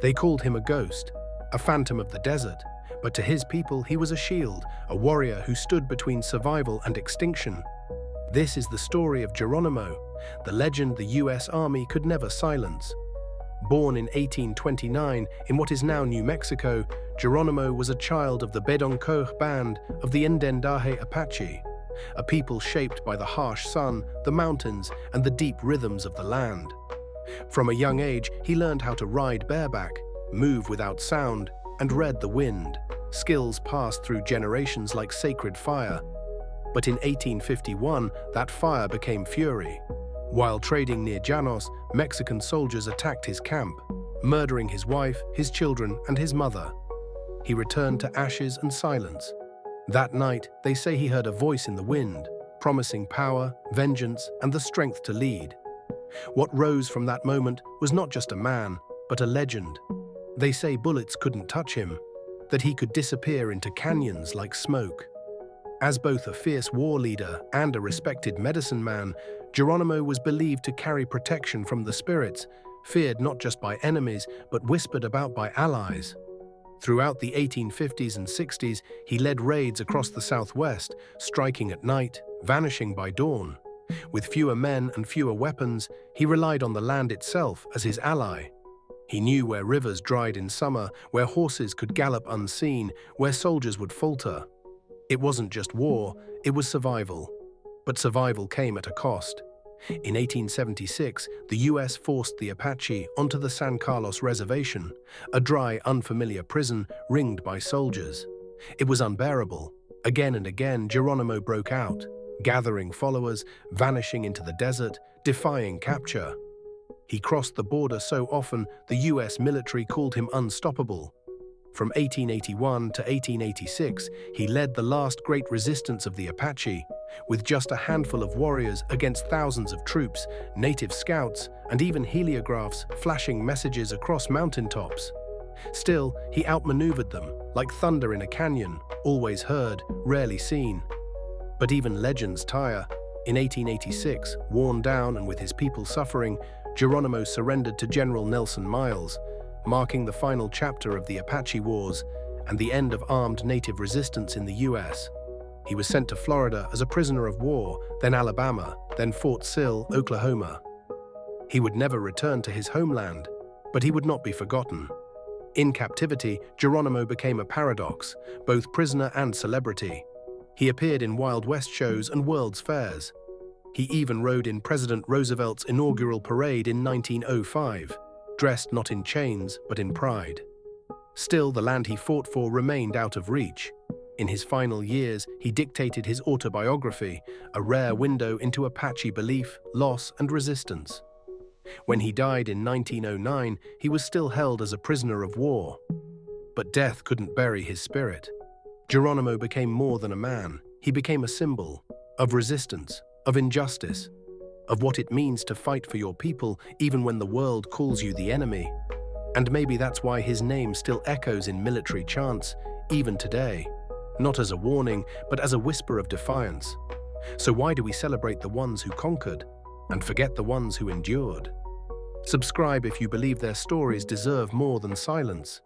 They called him a ghost, a phantom of the desert, but to his people he was a shield, a warrior who stood between survival and extinction. This is the story of Gerónimo, the legend the US Army could never silence. Born in 1829 in what is now New Mexico, Gerónimo was a child of the Bedonkohe band of the Ndendahe Apache, a people shaped by the harsh sun, the mountains, and the deep rhythms of the land. From a young age, he learned how to ride bareback, move without sound, and read the wind, skills passed through generations like sacred fire. But in 1851, that fire became fury. While trading near Llanos, Mexican soldiers attacked his camp, murdering his wife, his children, and his mother. He returned to ashes and silence. That night, they say he heard a voice in the wind, promising power, vengeance, and the strength to lead. What rose from that moment was not just a man, but a legend. They say bullets couldn't touch him, that he could disappear into canyons like smoke. As both a fierce war leader and a respected medicine man, Gerónimo was believed to carry protection from the spirits, feared not just by enemies, but whispered about by allies. Throughout the 1850s and 60s, he led raids across the Southwest, striking at night, vanishing by dawn. With fewer men and fewer weapons, he relied on the land itself as his ally. He knew where rivers dried in summer, where horses could gallop unseen, where soldiers would falter. It wasn't just war, it was survival. But survival came at a cost. In 1876, the US forced the Apache onto the San Carlos Reservation, a dry, unfamiliar prison ringed by soldiers. It was unbearable. Again and again, Gerónimo broke out, gathering followers, vanishing into the desert, defying capture. He crossed the border so often, the US military called him unstoppable. From 1881 to 1886, he led the last great resistance of the Apache, with just a handful of warriors against thousands of troops, native scouts, and even heliographs flashing messages across mountaintops. Still, he outmaneuvered them, like thunder in a canyon, always heard, rarely seen. But even legends tire. In 1886, worn down and with his people suffering, Gerónimo surrendered to General Nelson Miles, marking the final chapter of the Apache Wars and the end of armed native resistance in the US. He was sent to Florida as a prisoner of war, then Alabama, then Fort Sill, Oklahoma. He would never return to his homeland, but he would not be forgotten. In captivity, Gerónimo became a paradox, both prisoner and celebrity. He appeared in Wild West shows and World's Fairs. He even rode in President Roosevelt's inaugural parade in 1905, dressed not in chains but in pride. Still, the land he fought for remained out of reach. In his final years, he dictated his autobiography, a rare window into Apache belief, loss, and resistance. When he died in 1909, he was still held as a prisoner of war. But death couldn't bury his spirit. Gerónimo became more than a man. He became a symbol of resistance, of injustice, of what it means to fight for your people even when the world calls you the enemy. And maybe that's why his name still echoes in military chants, even today. Not as a warning, but as a whisper of defiance. So why do we celebrate the ones who conquered and forget the ones who endured? Subscribe if you believe their stories deserve more than silence.